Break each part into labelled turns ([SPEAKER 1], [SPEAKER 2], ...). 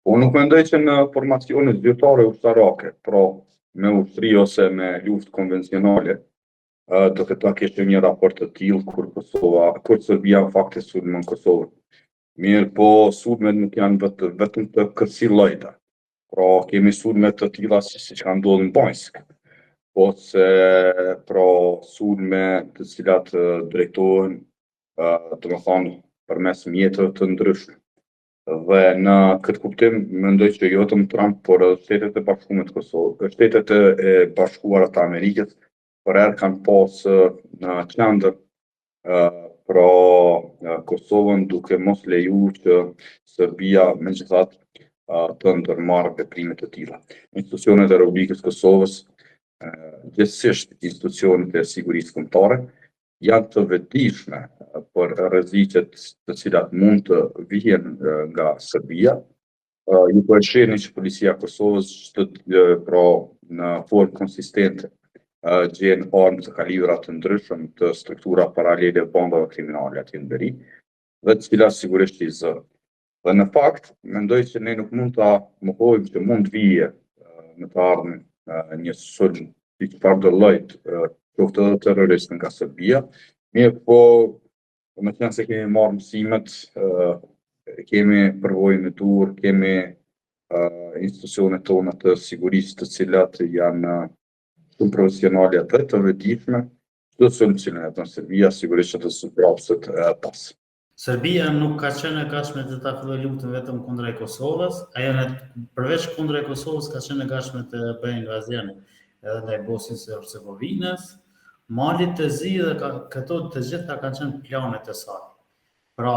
[SPEAKER 1] Unë nuk mendoj që në formacione zyrtare ushtarake, pra me ushtri ose me luftë konvencionale, do të ta kishte një raport të tillë kur Serbia në fakt e sulmon Kosovën. Mirë po sulmet nuk janë vetëm të kësaj llojta. Pra kemi sulme të tilla siç ka ndodhur në Bajsk, ose pra sulme të cilat drejtohen, domethënë përmes mjeteve të ndryshme. Dhe në këtë kuptim mendoj që jo vetëm Trump, por edhe Shtetet e Bashkuara të Kosovës, Shtetet e Bashkuara të Amerikës, për herë kanë pasë në qendër pra Kosovën, duke mos leju që Serbia megjithatë të ndërmarrë veprime të tilla. Institucionet e Republikës Kosovës, gjithsesi institucionet e sigurisë kombëtare, janë të vetëdijshme për rreziqet të cilat mund të vijnë nga Serbia. Ju po e shihni që policia e Kosovës pra në formë konsistente gjen armë të kalibra të ndryshëm të struktura paralele bombave kriminale aty në veri, dhe të cilat sigurisht i zë. Dhe në fakt, mendoj që ne nuk mund ta mohojmë që mund vije në të ardhmen një sulm i çfarëdo lloji, qoftë edhe terrorist nga Serbia, mirë po meqenëse se kemi marrë mësimet, kemi përvojën e dur, kemi institucionet tona të sigurisë të cilat janë shumë profesionale dhe të vetëdijshme, çdo sulm që ne bën Serbia sigurisht që të suprapset pas.
[SPEAKER 2] Serbia nuk ka qenë e gatshme të ta fillojë luftën vetëm kundër Kosovës, ajo përveç kundër Kosovës ka qenë e gatshme të bëjë invazion edhe ndaj Bosnjës së Hercegovinës, Malit të Zi dhe këto të gjitha kanë qenë planet e saj. Pra,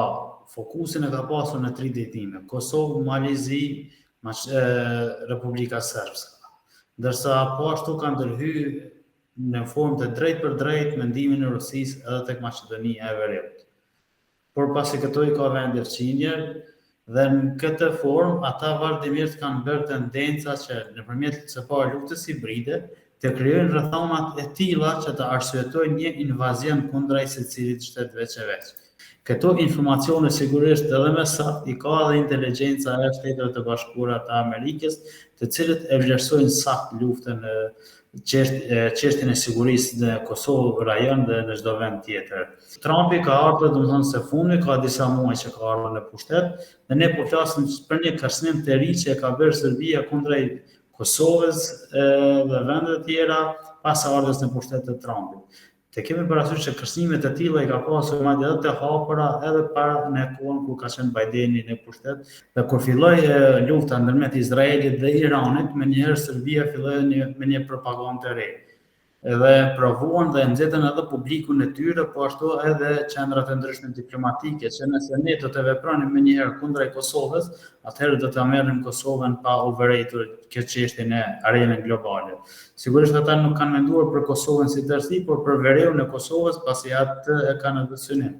[SPEAKER 2] fokusin e ka pasur në 3 drejtime: Kosovë, Mali Zi, Republika Srpska. Ndërsa po ashtu kanë ndërhyrë në formë të drejtë për drejtë mendimin e Rusisë edhe tek Maqedonia e Veriut. Por pasi këto i ka vend Erçinjer, dhe në këtë formë ata vazhdimisht kanë bërë tendenca që nëpërmjet së parë luftës hibride të krijojnë rrethonat e tilla që të arsyetojnë një invazion kundrejt secilit shtet veç e veç. Këto informacione sigurisht edhe më saktë i ka edhe inteligjenca e Shteteve të Bashkuara të Amerikës, të cilët e vlerësojnë saktë luftën çështjen e sigurisë në Kosovë rajon dhe në çdo vend tjetër. Trumpi ka ardhur, domethënë se fundi ka disa muaj që ka ardhur në pushtet, dhe ne po flasim për një kërcënim të ri që e ka bërë Serbia kundrejt Kosovës dhe vende të tjera pas ardhjes në pushtet të Trumpit. Të kemi parasysh që kërcënimet e tilla i ka pasur madje edhe të hapura edhe para në kohën kur ka qenë Bideni në pushtet, dhe kur filloi lufta ndërmjet Izraelit dhe Iranit, menjëherë Serbia filloi me një propagandë të re. Edhe provuan dhe nxitën edhe publikun e tyre, po ashtu edhe qendrat e ndryshme diplomatike, që nëse ne do të vepronim menjëherë kundrejt Kosovës, atëherë do ta merrim Kosovën pa u vërejtur këtë çështje në arenën globale. Sigurisht ata nuk kanë menduar për Kosovën si tërësi, por për veriun e Kosovës, pasi atë e kanë në synim.